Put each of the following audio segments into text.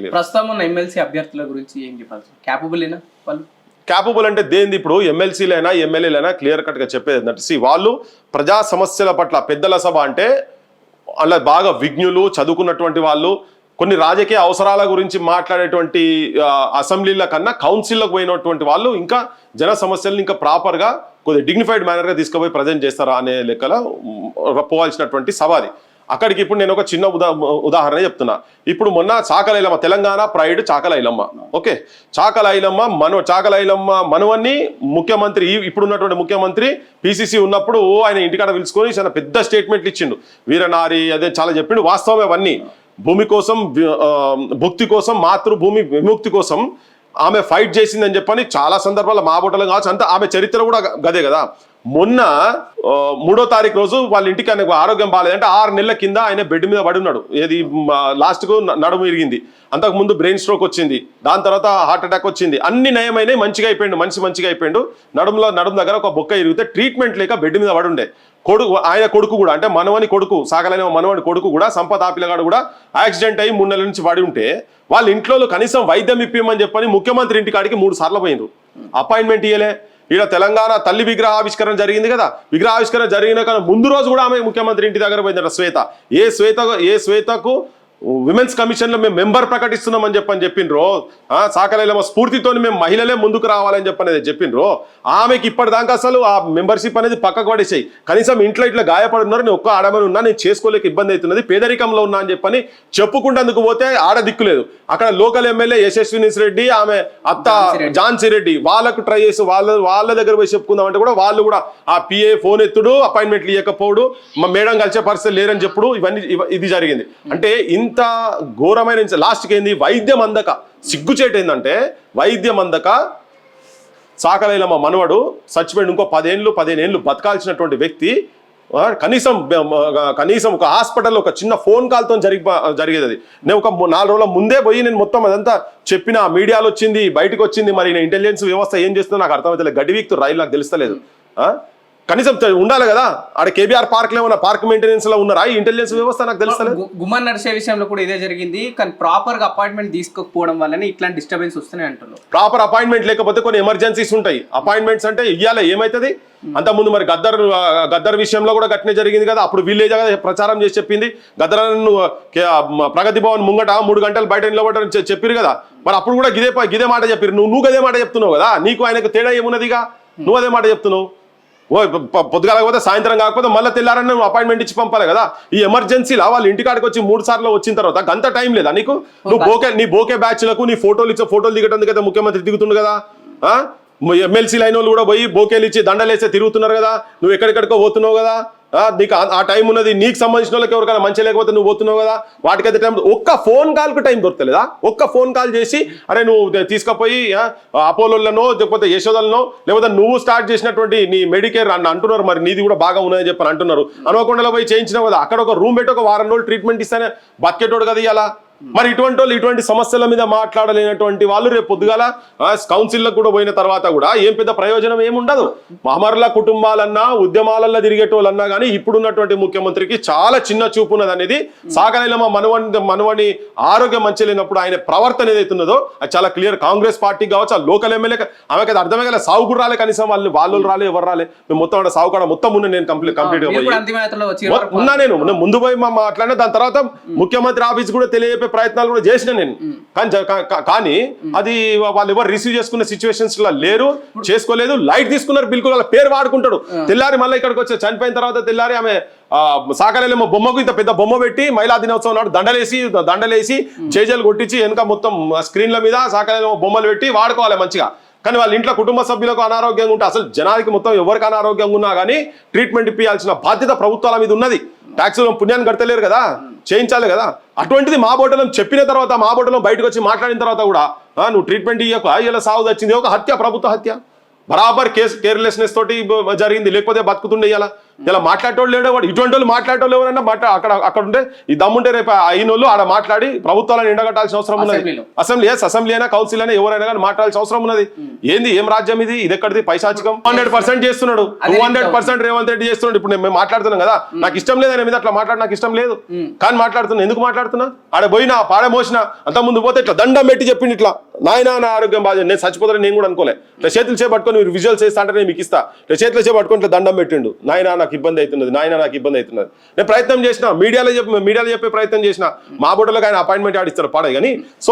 Clear. ప్రస్తుతం ఉన్న MLC అభ్యర్థుల గురించి ఏం చెప్పాలి? క్యాపబుల్ వాళ్ళు? క్యాపబుల్ అంటే దేనిది? ఇప్పుడు ఎమ్మెల్సీలైనా ఎమ్మెల్యేలైనా క్లియర్ కట్గా చెప్పేది ఏంటంటే, వాళ్ళు ప్రజా సమస్యల పట్ల పెద్దల సభ అంటే అలా బాగా విజ్ఞులు, చదువుకున్నటువంటి వాళ్ళు, కొన్ని రాజకీయ అవసరాల గురించి మాట్లాడేటువంటి అసెంబ్లీల కన్నా కౌన్సిల్లకు పోయినటువంటి వాళ్ళు ఇంకా జన సమస్యలను ఇంకా ప్రాపర్గా కొద్దిగా డిగ్నిఫైడ్ మేనర్గా తీసుకుపోయి ప్రజెంట్ చేస్తారా అనే లెక్కలో పోవాల్సినటువంటి సభ అది. అక్కడికి ఇప్పుడు నేను ఒక చిన్న ఉదాహరణ చెప్తున్నా. ఇప్పుడు మొన్న చాకలైలమ్మ, తెలంగాణ ప్రైడ్ చాకలైలమ్మ, ఓకే, చాకలైలమ్మ మనవన్ని ముఖ్యమంత్రి, ఇప్పుడున్నటువంటి ముఖ్యమంత్రి పిసిసి ఉన్నప్పుడు ఆయన ఇంటికాడ పిలుచుకొని చాలా పెద్ద స్టేట్మెంట్లు ఇచ్చిండు. వీరనారి అదే చాలా చెప్పిండు. వాస్తవమే అవన్నీ. భూమి కోసం, భుక్తి కోసం, మాతృభూమి విముక్తి కోసం ఆమె ఫైట్ చేసిందని చెప్పని చాలా సందర్భాల్లో మా బొట్టలు కావచ్చు, అంతా ఆమె చరిత్ర కూడా గదే కదా. మొన్న 3వ తారీఖు రోజు వాళ్ళ ఇంటికి ఆయనకు ఆరోగ్యం బాగాలేదంటే 6 నెలల కింద ఆయన బెడ్ మీద పడి ఉన్నాడు. ఏది లాస్ట్కు నడుము ఇరిగింది, అంతకుముందు బ్రెయిన్ స్ట్రోక్ వచ్చింది, దాని తర్వాత హార్ట్ అటాక్ వచ్చింది, అన్ని నయమైనాయి, మంచిగా అయిపోయిండు, మంచిగా అయిపోయిండు. నడుము దగ్గర ఒక బొక్క ఇరిగితే ట్రీట్మెంట్ లేక బెడ్ మీద పడి ఉండే. ఆయన కొడుకు కూడా, అంటే మనవని కొడుకు, సాగలైన మనవని కొడుకు కూడా, సంపత్ ఆపిలగాడు కూడా యాక్సిడెంట్ అయ్యి 3 నెలల నుంచి పడి ఉంటే వాళ్ళ ఇంట్లో కనీసం వైద్యం ఇప్పిమని చెప్పని ముఖ్యమంత్రి ఇంటికాడికి 3 సార్లు పోయినరు. అపాయింట్మెంట్ ఇయ్యలే. ఇక్కడ తెలంగాణ తల్లి విగ్రహావిష్కరణ జరిగింది కదా, విగ్రహావిష్కరణ జరిగిన కానీ ముందు రోజు కూడా ఆమె ముఖ్యమంత్రి ఇంటి దగ్గర పోయిందట శ్వేత. ఏ శ్వేతకు విమెన్స్ కమిషన్ లో మేము మెంబర్ ప్రకటిస్తున్నామని చెప్పిండ్రో, సాకలైలమ్మ స్ఫూర్తితో మేము మహిళలే ముందుకు రావాలని చెప్పిండ్రో, ఆమెకి ఇప్పటిదాకా అసలు ఆ మెంబర్షిప్ అనేది పక్కకు పడేసాయి. కనీసం ఇంట్లో ఇట్లా గాయపడున్నారు, నేను ఒక్క ఆడమని ఉన్నా, నేను చేసుకోలేక ఇబ్బంది అవుతున్నది, పేదరికంలో ఉన్నా అని చెప్పని చెప్పుకుంటేందుకు పోతే ఆడ దిక్కులేదు. అక్కడ లోకల్ ఎమ్మెల్యే యశస్విని రెడ్డి, ఆమె అత్త ఝాన్సీ రెడ్డి, వాళ్ళకు ట్రై చేసి వాళ్ళ దగ్గర పోయి చెప్పుకుందామంటే కూడా వాళ్ళు కూడా ఆ పిఏ ఫోన్ ఎత్తుడు, అపాయింట్మెంట్లు ఇవ్వకపోవడు, మేడం కలిసే పరిస్థితి లేరని చెప్పుడు, ఇది జరిగింది. అంటే ఇంత ఘోరమైన లాస్ట్కి ఏంది, వైద్యం అందక సిగ్గుచేటు ఏంటంటే, వైద్యం అందక సాకలైలమ్మ మనవడు చచ్చిపోయింది. ఇంకో 15 ఏళ్ళు బతకాల్సినటువంటి వ్యక్తి కనీసం ఒక హాస్పిటల్లో ఒక చిన్న ఫోన్ కాల్తో జరిగేది అది. నేను ఒక 4 రోజుల ముందే పోయి నేను మొత్తం అదంతా చెప్పిన, మీడియాలో వచ్చింది, బయటకు వచ్చింది. మరి నేను ఇంటెలిజెన్స్ వ్యవస్థ ఏం చేస్తుందో నాకు అర్థమవుతలేదు. గడ్డి వీక్తు రైలు నాకు తెలుస్తలేదు. కనీసం ఉండాలి కదా. ఆడ కేబీఆర్ పార్క్ లో ఏమన్నా పార్క్ మెయింటెనెన్స్ లో ఉన్నారా ఈ ఇంటెలిజెన్స్ వ్యవస్థ? నాకు తెలుస్తలేదు. గుమ్మన్ నడిచే విషయంలో కూడా ఇదే జరిగింది. కానీ ప్రాపర్ గా అపాయింట్మెంట్ తీసుకోకపోవడం వల్లనే ఇట్లాంటి డిస్టర్బెన్స్ వస్తున్నాయి అంటున్నారు. ప్రాపర్ అపాయింట్మెంట్ లేకపోతే కొన్ని ఎమర్జెన్సీస్ ఉంటాయి. అపాయింట్మెంట్స్ అంటే ఇయ్యాలి, ఏమైతుంది? అంతకుముందు మరి గద్దర్ విషయంలో కూడా గట్టినే జరిగింది కదా. అప్పుడు విలేజ్ ప్రచారం చేసి చెప్పింది, గద్దర్ను ప్రగతి భవన్ ముంగట 3 గంటలు బయట నిలబడని చెప్పారు కదా. మరి అప్పుడు కూడా గిదే మాట చెప్పారు. నువ్వు గదే మాట చెప్తున్నావు కదా. నీకు ఆయనకు తేడా ఏమున్నదిగా? నువ్వు అదే మాట చెప్తున్నావు. పొద్దుగాలకపోతే సాయంత్రం కాకపోతే మళ్ళీ తెల్లారని నువ్వు అపాయింట్మెంట్ ఇచ్చి పంపాలి కదా. ఈ ఎమర్జెన్సీలో వాళ్ళ ఇంటికాడికి వచ్చి 3 సార్లు వచ్చిన తర్వాత గంత టైం లేదా నీకు? నీ బోకే బ్యాచ్లకు నీ ఫోటోలు దిగటం కదా ముఖ్యమంత్రి దిగుతుండు కదా. ఎమ్మెల్సీ లైన్ వాళ్ళు కూడా పోయి బోకేలు ఇచ్చి దండలేస్తే తిరుగుతున్నారు కదా. నువ్వు ఎక్కడెక్కడికో పోతున్నావు కదా. నీకు ఆ టైం ఉన్నది. నీకు సంబంధించిన వాళ్ళకి ఎవరికైనా మంచి లేకపోతే నువ్వు పోతున్నావు కదా. వాటికైతే టైం, ఒక్క ఫోన్ కాల్కు టైం దొరకలేదా? ఒక్క ఫోన్ కాల్ చేసి అరే నువ్వు తీసుకుపోయి అపోలోలనో లేకపోతే యశోదలనో లేకపోతే నువ్వు స్టార్ట్ చేసినటువంటి నీ మెడికేర్ అంటున్నారు, మరి నీది కూడా బాగా ఉన్నదని చెప్పని అంటున్నారు. అనుకోకుండా పోయి చేయించినావు కదా. అక్కడ ఒక రూమ్ పెట్టి ఒక 1 వారం రోజులు ట్రీట్మెంట్ ఇస్తానే బతికేటోడు కదా ఇలా. మరి ఇటువంటి సమస్యల మీద మాట్లాడలేనటువంటి వాళ్ళు రేపు పొద్దుగాల కౌన్సిల్లకు కూడా పోయిన తర్వాత కూడా ఏం పెద్ద ప్రయోజనం ఏముండదు. అమరుల కుటుంబాలన్నా ఉద్యమాలల్లో తిరిగేటోళ్ళన్నా కానీ ఇప్పుడున్నటువంటి ముఖ్యమంత్రికి చాలా చిన్న చూపు ఉన్నది అనేది. సాగలైలమ్మ మనవని ఆరోగ్యం మంచి లేనప్పుడు ఆయన ప్రవర్తన ఏదైతున్నదో అది చాలా క్లియర్. కాంగ్రెస్ పార్టీ కావచ్చు, ఆ లోకల్ ఎమ్మెల్యే ఆమెకి అది అర్థమే కదా. సాగు కూడా రాలే, కనీసం వాళ్ళు రాలే, ఎవరు రాలే. మేము మొత్తం సాగు కూడా మొత్తం ఉన్న నేను కంప్లీట్ గా పోయి ఉన్నా. నేను ముందు పోయి మాట్లాడినా, దాని తర్వాత ముఖ్యమంత్రి ఆఫీస్ కూడా తెలియపే ప్రయత్నాలు కూడా చేసిన నేను. కానీ అది వాళ్ళు ఎవరు రిసీవ్ చేసుకునే సిచ్యువేషన్స్ లో లేరు, చేసుకోలేదు. లైట్ తీసుకున్నారు, బిల్కుల్ వాళ్ళ పేరు వాడుకుంటాడు. తెల్లారి మళ్ళీ ఇక్కడికి వచ్చి చనిపోయిన తర్వాత తెల్లారి ఆమె సాకలైలమ్మ బొమ్మకు ఇంత పెద్ద బొమ్మ పెట్టి మహిళా దినోత్సవం నాడు దండలేసి చేజలు కొట్టించి వెనక మొత్తం స్క్రీన్ల మీద సాకలైలమ్మ బొమ్మలు పెట్టి వాడుకోవాలి మంచిగా. కానీ వాళ్ళ ఇంట్లో కుటుంబ సభ్యులకు అనారోగ్యంగా ఉంటే, అసలు జనానికి మొత్తం ఎవరికి అనారోగ్యంగా ఉన్నా కానీ ట్రీట్మెంట్ ఇప్పించాల్సిన బాధ్యత ప్రభుత్వాల మీద ఉన్నది. ట్యాక్సులు పుణ్యాన్ని కడతలేరు కదా, చేయించాలి కదా. అటువంటిది మా బోటలో చెప్పిన తర్వాత, మా బోటలో బయటకు వచ్చి మాట్లాడిన తర్వాత కూడా నువ్వు ట్రీట్మెంట్ ఇవ్వక ఇలా సాగు వచ్చింది. ఒక హత్య, ప్రభుత్వ హత్య. బరాబర్ కేర్లెస్నెస్ తోటి జరిగింది, లేకపోతే బతుకుతుండే. ఇలా ఇలా మాట్లాడేటోళ్ళు లేడు వాడు. ఇటువంటి వాళ్ళు మాట్లాడేటోళ్ళు ఎవరైనా అక్కడ ఉంటే ఈ దమ్ముంటే రేపు అయిన వాళ్ళు ఆడ మాట్లాడి ప్రభుత్వాలను ఎండగట్టాల్సిన అవసరం ఉన్నది. అసెంబ్లీ అయినా కౌన్సిల్ అయినా ఎవరైనా కానీ మాట్లాడాల్సిన అవసరం ఉన్నది. ఏంది ఏం రాజ్యం ఇది ఎక్కడిది పైశాచికం. 100% చేస్తున్నాడు, 200% రేవంత్ రెడ్డి చేస్తున్నాడు. ఇప్పుడు మేము మాట్లాడుతున్నాం కదా, నాకు ఇష్టం లేదు ఆయన మీద అట్లా మాట్లాడి, నాకు ఇష్టం లేదు కానీ మాట్లాడుతున్నా. ఎందుకు మాట్లాడుతున్నా? ఆడ పోయినా పాడ మోసిన అంత ముందు పోతే ఇట్లా దండం పెట్టి చెప్పింది ఇట్లా, నాయన నా ఆరోగ్యం బాగా, నేను చచ్చిపోతాను నేను కూడా అనుకోలే. ఇట్లా చేతులు చేపట్టుకొని మీరు విజువల్స్ చేస్తా అంటే నేను మీకు ఇస్తా. ఇట్లా చేతులు చేపట్టుకొని ఇట్లా దండం పెట్టిండు, నాయన నాకు ఇబ్బంది అవుతున్నది, నాయన నాకు ఇబ్బంది అవుతున్నది. నేను ప్రయత్నం చేసిన, మీడియాలో చెప్పే ప్రయత్నం చేసిన. మా బోటలకు ఆయన అపాయింట్మెంట్ ఆడిస్తారు పాడే కానీ. సో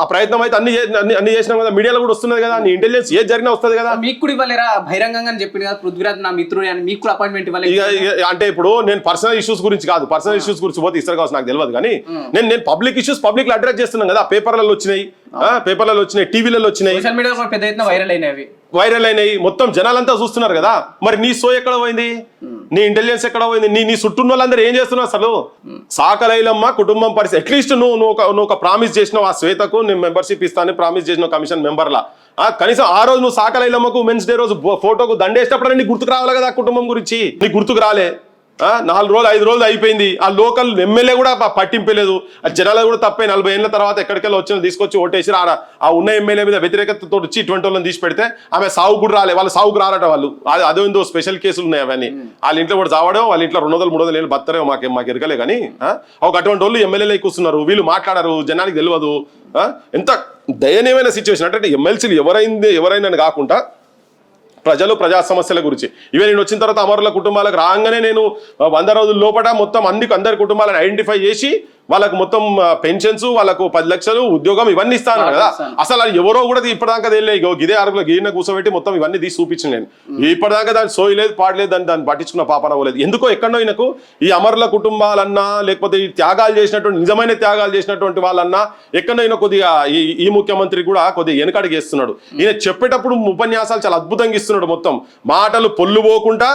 ఆ ప్రయత్నం అయితే అన్ని చేసినాం కదా, మీడియాలో కూడా వస్తున్నది కదా, నీ ఇంటెలిజెన్స్ ఏది జరిగినా వస్తుంది కదా. మీకు కూడా ఇవ్వలేరా బహిరంగంగా చెప్పింది కదా పృథ్వీరాజ్ నా మిత్రుడు అని, మీకు కూడా అపాయింట్మెంట్ ఇవ్వాలి. అంటే ఇప్పుడు నేను పర్సనల్ ఇష్యూస్ గురించి కాదు, పర్సనల్ ఇష్యూస్ గురించి పోతే ఇస్తారు కావచ్చు నాకు తెలియదు కానీ నేను పబ్లిక్ ఇష్యూస్ పబ్లిక్ లో అడ్రస్ చేస్తున్నాను కదా. పేపర్లలో వచ్చినాయి, టీవీలలో వచ్చినాయి, సోషల్ మీడియాలో పెద్ద ఎత్తున వైరల్ అయినాయి, మొత్తం జనాలంతా చూస్తున్నారు కదా. మరి నీ సో ఎక్కడ పోయింది, నీ ఇంటెలిజెన్స్ ఎక్కడ పోయింది, నీ చుట్టూ వాళ్ళందరూ ఏం చేస్తున్నారు అసలు? సాకలైలమ్మ కుటుంబం పరిస్థితి అట్లీస్ట్ నువ్వు ఒక ప్రామిస్ చేసినావు, ఆ శ్వేతకు నేను మెంబర్షిప్ ఇస్తాను ప్రామిస్ చేసిన కమిషన్ మెంబర్లా. కనీసం ఆ రోజు నువ్వు సాకలైలమ్మకు ఉమెన్స్ డే రోజు ఫోటోకు దండేసినప్పుడు నీకు గుర్తుకు రావాలి కదా కుటుంబం గురించి. నీకు గుర్తుకు రాలే. 4 రోజులు 5 రోజులు అయిపోయింది, ఆ లోకల్ ఎమ్మెల్యే కూడా పట్టింపలేదు. ఆ జనాలు కూడా తప్పే 40 ఏళ్ళ తర్వాత ఎక్కడికెళ్ళి వచ్చిన తీసుకొచ్చి ఓటేసి ఆ ఉన్న ఎమ్మెల్యే మీద వ్యతిరేకతతో వచ్చి ఇటువంటి వాళ్ళని తీసి పెడితే ఆమె సాగు కూడా రాలే. వాళ్ళు సాగుకు రారట వాళ్ళు. అదేందో స్పెషల్ కేసులు ఉన్నాయి అవన్నీ. వాళ్ళ ఇంట్లో కూడా చావడం, వాళ్ళ ఇంట్లో 200-300 ఏళ్ళు బతరే మాకు ఎరకలే కానీ ఒక అటువంటి వాళ్ళు ఎమ్మెల్యేలు కూర్చున్నారు. వీళ్ళు మాట్లాడారు, జనానికి తెలియదు. ఎంత దయనీయమైన సిచ్యువేషన్ అంటే ఎమ్మెల్సీలు ఎవరైనా కాకుండా ప్రజా సమస్యల గురించి. ఇవే నేను వచ్చిన తర్వాత అమరుల కుటుంబాలకు రాగానే నేను 100 రోజుల లోపల మొత్తం అందరి కుటుంబాలను ఐడెంటిఫై చేసి వాళ్ళకు మొత్తం పెన్షన్స్, వాళ్ళకు 10 లక్షలు ఉద్యోగం ఇవన్నీ ఇస్తాను కదా. అసలు అది ఎవరో కూడా ఇప్పటిదాకా తెలియదు. ఇదే అరుగులో గిన్నె కూర్చోబెట్టి మొత్తం ఇవన్నీ తీసి చూపించింది నేను. ఇప్పటిదాకా దాన్ని సోయలేదు పాడలేదు, దాన్ని పట్టించుకున్న పాపన పోలేదు. ఎందుకో ఎక్కడో ఈయనకు ఈ అమరుల కుటుంబాలన్నా లేకపోతే ఈ త్యాగాలు చేసినటువంటి నిజమైన త్యాగాలు చేసినటువంటి వాళ్ళన్నా ఎక్కడో ఈయన కొద్దిగా ఈ ముఖ్యమంత్రి కూడా కొద్దిగా వెనకడికి వేస్తున్నాడు. ఈయన చెప్పేటప్పుడు ఉపన్యాసాలు చాలా అద్భుతంగా ఇస్తున్నాడు. మొత్తం మాటలు పొల్లు పోకుండా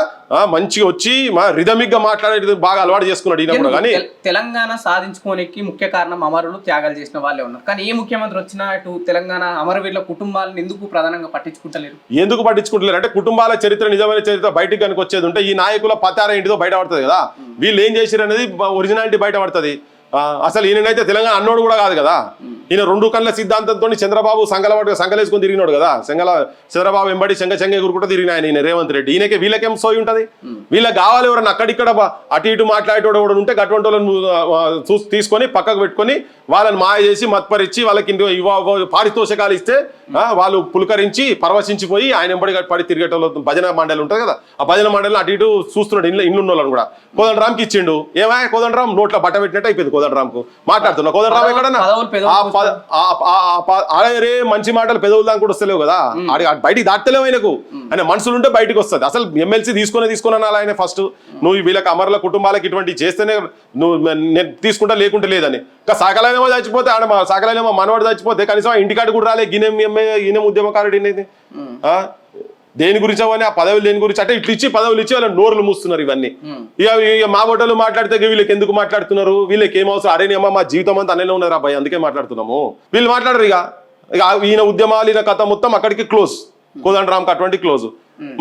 మంచిగా వచ్చి రిథమిక్ గా మాట్లాడేది బాగా అలవాటు చేసుకున్నాడు ఈయన కూడా. కానీ తెలంగాణ సాధించుకోనికి ముఖ్య కారణం అమరులు త్యాగాలు చేసిన వాళ్ళే ఉన్నారు. కానీ ఏ ముఖ్యమంత్రి వచ్చినా ఇటు తెలంగాణ అమరవీరుల కుటుంబాలను ఎందుకు ప్రధానంగా పట్టించుకుంటలేరు? ఎందుకు పట్టించుకుంటలేరు అంటే కుటుంబాల చరిత్ర, నిజమైన చరిత్ర బయటికి కనుక వచ్చేది ఉంటే ఈ నాయకుల పతార ఏంటిదో బయట పడుతుంది కదా. వీళ్ళు ఏం చేశారు అనేది ఒరిజినాలిటీ బయట పడుతుంది. అసలు ఈయనైతే తెలంగాణ అన్నోడు కూడా కాదు కదా. ఈయన 2 కళ్ళ సిద్ధాంతంతో చంద్రబాబు సంగలేసుకొని తిరిగినాడు కదా. చంద్రబాబు వెంబడి చెంగ ఎగురుకుంటూ తిరిగిన ఆయన రేవంత్ రెడ్డి. వీళ్ళకేం సోయి ఉంటుంది? వీళ్ళకి కావాలి ఎవరన్నా అక్కడిక్కడ అటు ఇటు మాట్లాడేటోడు కూడా ఉంటే అటువంటి వాళ్ళని తీసుకొని పక్కకు పెట్టుకొని వాళ్ళని మాయ చేసి మత్పరిచి వాళ్ళకి పారితోషకాలు ఇస్తే వాళ్ళు పులకరించి పరవశించిపోయి ఆయన వెంబడి పడి తిరిగేటోళ్ళు భజన మండలి ఉంటుంది కదా. ఆ భజన మండలిని అటు ఇటు చూస్తున్నాడు. ఇల్లు వాళ్ళని కూడా కోదండరామ్కి ఇచ్చిండు. ఏమాయ కోదండరామ్ నోట్లో బట్ట పెట్టినట్టు అయిపోయింది కోదండరామ్కు. మాట్లాడుతున్నా కోదండరామ్ ఎక్కడన్నా అరే మంచి మాటలు పెదవులు దాకా కూడా వస్తలేవు కదా. బయటికి దాటలేవు ఆయనకు. ఆయన మనసులు ఉంటే బయటకు వస్తుంది. అసలు ఎమ్మెల్సీ తీసుకుని ఆయన ఫస్ట్ నువ్వు వీళ్ళకి అమరుల కుటుంబాలకు ఇటువంటి చేస్తేనే నువ్వు నేను తీసుకుంటా లేకుంటే లేదని. ఇంకా సకలైనమో చచ్చిపోతే సకలైనమో మనవాడు చచ్చిపోతే కనీసం ఇంటికాడు కూడా రాలే. గిన్నెం ఉద్యమకారుడు అనేది దేని గురించి అవన్నీ ఆ పదవులు దేని గురించి అంటే ఇట్లా ఇచ్చి పదవులు ఇచ్చి వాళ్ళ నోర్లు మూస్తున్నారు. ఇవన్నీ ఇక మా బొట్టలు మాట్లాడితే వీళ్ళకి ఎందుకు మాట్లాడుతున్నారు? వీళ్ళకి ఏం అవసరం? అరే అమ్మ మా జీవితం అంతా అనే ఉన్నారు అబ్బాయి, అందుకే మాట్లాడుతున్నాము. వీళ్ళు మాట్లాడరు. ఇక ఈయన ఉద్యమాలు ఈయన కథ మొత్తం అక్కడికి క్లోజ్. కోదండరామ్కి అటువంటి క్లోజ్.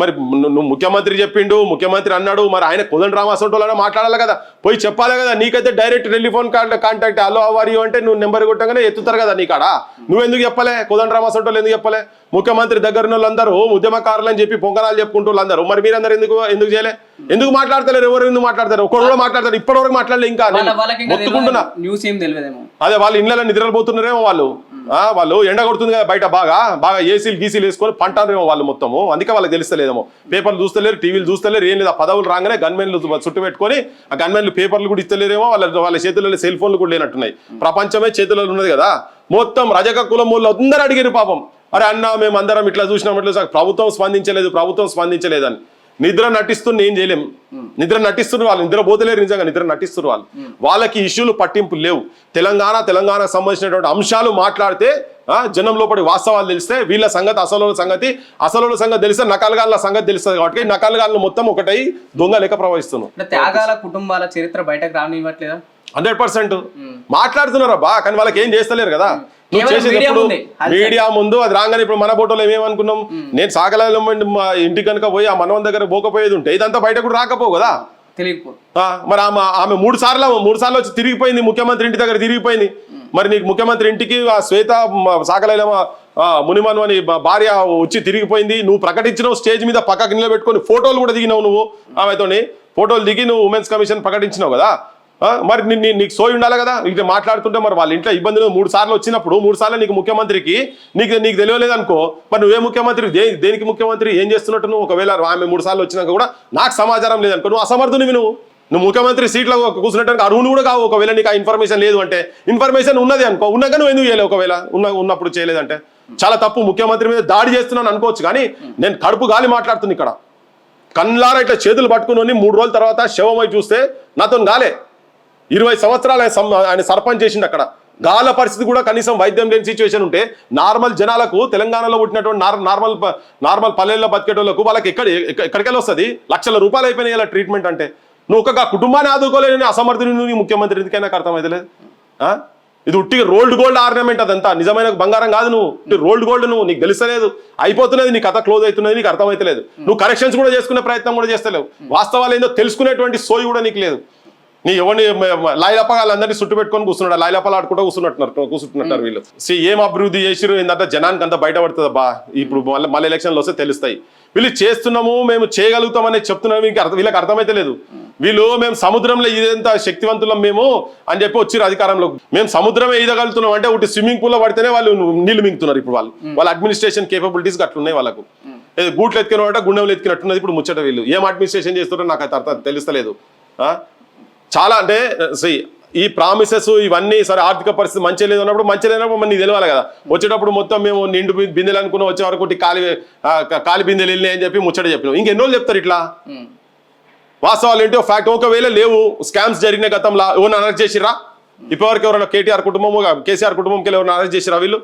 మరి నువ్వు ముఖ్యమంత్రి చెప్పిండు, ముఖ్యమంత్రి అన్నాడు, మరి ఆయన కోదండరామ్ అసంటోళ్ళని మాట్లాడాలి కదా, పోయి చెప్పాలి కదా. నీకైతే డైరెక్ట్ టెలిఫోన్ కాంటాక్ట్ హలో అవర్ అంటే నువ్వు నెంబర్ కొట్టగానే ఎత్తుతారు కదా నీకాడ. నువ్వెందుకు చెప్పలే? కోదండరామ్ అసంటోళ్ళు ఎందుకు చెప్పలే? ముఖ్యమంత్రి దగ్గర వాళ్ళందరూ ఉద్యమకారులు అని చెప్పి పొంగనాలు చెప్పుకుంటూ వాళ్ళందరూ మరి మీరందరూ ఎందుకు చేయలే? ఎందుకు మాట్లాడతలేరు? ఎవరు ఎందుకు మాట్లాడతారు? ఒకరు కూడా మాట్లాడతారు. ఇప్పటివరకు మాట్లాడలే. ఇంకా మొత్తుకుంటున్నా అదే వాళ్ళ ఇళ్ళలో నిద్రలు పోతున్నారేమో వాళ్ళు ఎండ కొడుతుంది కదా బయట బాగా ఏసీలు గీసీలు వేసుకొని పంటారేమో వాళ్ళు మొత్తము. అందుకే వాళ్ళకి తెలుస్తలేదేమో. పేపర్లు చూస్తలేరు, టీవీలు చూస్తలేరు, ఏం లేదు. ఆ పదవులు రాగానే గన్మెన్లు చుట్టు పెట్టుకొని ఆ గన్మెన్లు పేపర్లు కూడా ఇస్తలేరేమో. వాళ్ళ చేతుల్లో సెల్ ఫోన్లు కూడా లేనట్టున్నాయి. ప్రపంచమే చేతుల్లో ఉన్నది కదా. మొత్తం రజక కులం వాళ్ళు అందరూ అడిగారు పాపం. అరే అన్న మేము అందరం ఇట్లా చూసినాం, ఇట్లా ప్రభుత్వం స్పందించలేదని. నిద్ర నటిస్తున్న ఏం చేయలేం. నిద్ర నటిస్తున్నారు వాళ్ళు. నిద్ర పోతలేరు, నిజంగా నిద్ర నటిస్తున్నారు వాళ్ళు. వాళ్ళకి ఇష్యూలు పట్టింపు లేవు. తెలంగాణకు సంబంధించినటువంటి అంశాలు మాట్లాడితే జనం లోపలి వాస్తవాలు తెలిస్తే వీళ్ళ సంగతి అసలు సంగతి తెలిస్తే నకలగాళ్ళ సంగతి తెలుస్తుంది. కాబట్టి నకలగాళ్ళు మొత్తం ఒకటై దొంగ లెక్క ప్రవహిస్తున్నారు. త్యాగాల కుటుంబాల చరిత్ర బయటకు రానివ్వట్లేదా? 100% మాట్లాడుతున్నారా కానీ వాళ్ళకి ఏం చేస్తలేరు కదా. నువ్వు కేవలం చేసేది మీడియా ఎప్పుడు ముందే. మీడియా ముందు అది రాగానే ఇప్పుడు మన ఫోటోలో ఏమేమనుకున్నాం నేను సాకలలో మా ఇంటి కనుక పోయి ఆ మనవన్ దగ్గర పోకపోయేది ఉంటే ఇదంతా బయట కూడా రాకపోవు కదా తెలియకపో మరి ఆమె మూడు సార్లు వచ్చి తిరిగిపోయింది ముఖ్యమంత్రి ఇంటి దగ్గర తిరిగిపోయింది మరి నీకు ముఖ్యమంత్రి ఇంటికి ఆ శ్వేత సాకలైలమ్మ మునిమను అని భార్య వచ్చి తిరిగిపోయింది నువ్వు ప్రకటించినావు స్టేజ్ మీద పక్కకి నిలబెట్టుకొని ఫోటోలు కూడా దిగినావు నువ్వు ఆమెతోని ఫోటోలు దిగి నువ్వు ఉమెన్స్ కమిషన్ ప్రకటించినావు కదా మరి నీకు సోయి ఉండాలి కదా ఇట్లా మాట్లాడుతుంటే మరి వాళ్ళ ఇంట్లో ఇబ్బందులు 3 సార్లు వచ్చినప్పుడు 3 సార్లు నీకు ముఖ్యమంత్రికి నీకు తెలియలేదు అనుకో మరి నువ్వే ముఖ్యమంత్రి దేనికి ముఖ్యమంత్రి ఏం చేస్తున్నట్టు నువ్వు ఒకవేళ ఆమె 3 సార్లు వచ్చినాక కూడా నాకు సమాచారం లేదనుకో నువ్వు అసమర్థునివి నువ్వు ముఖ్యమంత్రి సీట్లో కూర్చున్నట్టు అరువును కూడా కావు ఒకవేళ నీకు ఆ ఇన్ఫర్మేషన్ లేదు అంటే ఇన్ఫర్మేషన్ ఉన్నది అనుకో ఉన్నాక నువ్వు ఎందుకు చేయలేవు ఒకవేళ ఉన్నప్పుడు చేయలేదంటే చాలా తప్పు ముఖ్యమంత్రి మీద దాడి చేస్తున్నాను అనుకోవచ్చు కానీ నేను కడుపు గాలి మాట్లాడుతున్నా ఇక్కడ కళ్ళారా ఇట్లా చేతులు పట్టుకుని 3 రోజుల తర్వాత శవమై చూస్తే నాతో గాలే 20 సంవత్సరాలు ఆయన సర్పంచ్ చేసిండు అక్కడ గాల పరిస్థితి కూడా కనీసం వైద్యం లేని సిచ్యువేషన్ ఉంటే నార్మల్ జనాలకు తెలంగాణలో పుట్టినటువంటి నార్మల్ పల్లెల్లో బతికేటోళ్ళకు వాళ్ళకి ఎక్కడికెళ్ళి వస్తుంది లక్షల రూపాయలు అయిపోయినాయి ఇలా ట్రీట్మెంట్ అంటే నువ్వు ఒక కుటుంబాన్ని ఆదుకోలేని అసమర్థుని ముఖ్యమంత్రి ఎందుకైనా నాకు అర్థమైతలేదు ఇది ఉట్టిగా రోల్డ్ గోల్డ్ ఆర్నమెంట్ అదంతా నిజమైన బంగారం కాదు నువ్వు రోల్డ్ గోల్డ్ నువ్వు నీకు తెలుస్తలేదు అయిపోతున్నది నీ కథ క్లోజ్ అవుతున్నది నీకు అర్థమైతలేదు నువ్వు కరెక్షన్స్ కూడా చేసుకునే ప్రయత్నం కూడా చేస్తలేవు వాస్తవాలు ఏందో తెలుసుకునేటువంటి సోయి కూడా నీకు లేదు నీ ఎవరిని లాయలప్ప వాళ్ళందరినీ చుట్టు పెట్టుకొని కూర్చున్నాడు లాయలప్పలు ఆడుకుంటూ కూర్చుంటున్నారు వీళ్ళు ఏం అభివృద్ధి చేసిరు ఏంటంటే జనానికి అంతా బయటపడుతుంది బా ఇప్పుడు మళ్ళీ ఎలక్షన్లు వస్తే తెలుస్తాయి వీళ్ళు చేస్తున్నాము మేము చేయగలుగుతామని చెప్తున్నాము వీళ్ళకి అర్థమైతే లేదు వీళ్ళు మేము సముద్రంలో ఇదంతా శక్తివంతులం మేము అని చెప్పి వచ్చిరు అధికారంలో మేము సముద్రమే ఈదగలుగుతున్నాం అంటే ఒకటి స్విమ్మింగ్ పూల్ లో పడితేనే వాళ్ళు నీళ్లు మింగుతున్నారు ఇప్పుడు వాళ్ళ అడ్మినిస్ట్రేషన్ కేపబిలిటీస్ అట్లున్నాయి వాళ్ళకు గూట్లు ఎత్తుకున్నట్టు గుండెలు ఎత్తుకున్నట్టున్నది ఇప్పుడు ముచ్చట వీళ్ళు ఏం అడ్మినిస్ట్రేషన్ చేస్తున్నారో నాకు అయితే అర్థం తెలుస్తలేదు చాలా అంటే ఈ ప్రామిసెస్ ఇవన్నీ సరే ఆర్థిక పరిస్థితి మంచి లేదు అన్నప్పుడు మంచి లేనప్పుడు మనకి తెలియాలి కదా వచ్చేటప్పుడు మొత్తం మేము నిండు బిందెలు అనుకుని వచ్చే వరకు కాలి బిందెలు వెళ్ళినాయి అని చెప్పి ముచ్చట చెప్పినాం ఇంకెన్నో చెప్తారు ఇట్లా వాస్తవాలు ఏంటో ఫ్యాక్ట్ ఒకవేళ లేవు స్కామ్స్ జరిగిన గతంలో ఎవరిని అరెస్ట్ చేసిరా ఇప్పటివరకు ఎవరైనా కేటీఆర్ కుటుంబము కేసీఆర్ కుటుంబంకి ఎవరైనా అరెస్ట్ చేసిరా వీళ్ళు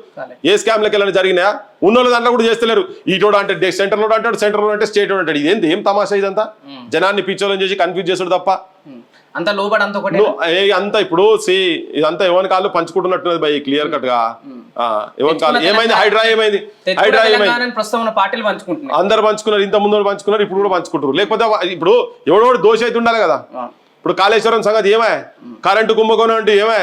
ఏ స్కామ్లకి వెళ్ళినా జరిగినాయా ఉన్నోళ్ళు దాంట్లో కూడా చేస్తలేరు ఈటోడు అంటే సెంటర్లో అంటాడు సెంటర్లో అంటే స్టేట్ అంటాడు ఇదేంటి ఏం తమాషా ఇదంతా జనాన్ని పిచ్చోళ్ళని చేసి కన్ఫ్యూజ్ చేసాడు తప్ప అంత లోబడి అంతా ఇప్పుడు ఇదంతా ఎవరి కాళ్ళు పంచుకుంటున్నట్టున్నది బై క్లియర్ కట్ గా ఎవరి కాళ్ళు ఏమైంది హైడ్రా ఏమైంది అందరు పంచుకున్నారు ఇంత ముందు పంచుకున్నారు ఇప్పుడు కూడా పంచుకుంటారు లేకపోతే ఇప్పుడు ఎవడో దోష అయితే ఉండాలి కదా ఇప్పుడు కాళేశ్వరం సంగతి ఏమే కరెంటు కుంభకోణం అంటే ఏమే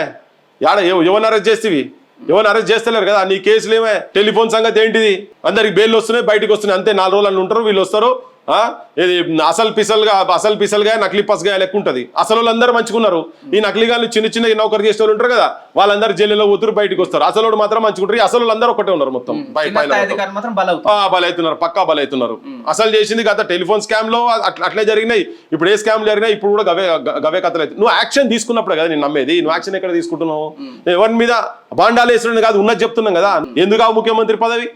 ఎవరిని అరెస్ట్ చేస్తేవి ఎవరిని అరెస్ట్ చేస్తలేరు కదా నీ కేసులు ఏమే టెలిఫోన్ సంగతి ఏంటిది అందరికి బెయిల్ వస్తున్నాయి బయటకు వస్తున్నాయి అంతే 4 రోజులు ఉంటారు వీళ్ళు వస్తారు ఇది అసలు పిసలుగా నకిలీ పసగా లెక్క ఉంటుంది అసలు వాళ్ళందరూ మంచుకున్నారు ఈ నకిలీగాళ్ళు చిన్న నౌకరు చేసే వాళ్ళు ఉంటారు కదా వాళ్ళందరూ జైల్లో పోతున్నారు బయటకు వస్తారు అసలు మాత్రం మంచుకుంటారు అసలు వాళ్ళందరూ ఒకటే ఉన్నారు మొత్తం బలవుతున్నారు పక్కా బలవుతున్నారు అసలు చేసింది గత టెలిఫోన్ స్కామ్ లో అట్లే జరిగినాయి ఇప్పుడు ఏ స్కామ్ జరిగినాయి ఇప్పుడు కూడా గవే కథలు అయితే నువ్వు యాక్షన్ తీసుకున్నప్పుడు కదా నేను నమ్మేది నువ్వు యాక్షన్ ఎక్కడ తీసుకుంటున్నావు ఎవరి మీద బాండాలు వేసుడు కాదు ఉన్నది చెప్తున్నాం కదా ఎందుకు ముఖ్యమంత్రి పదవి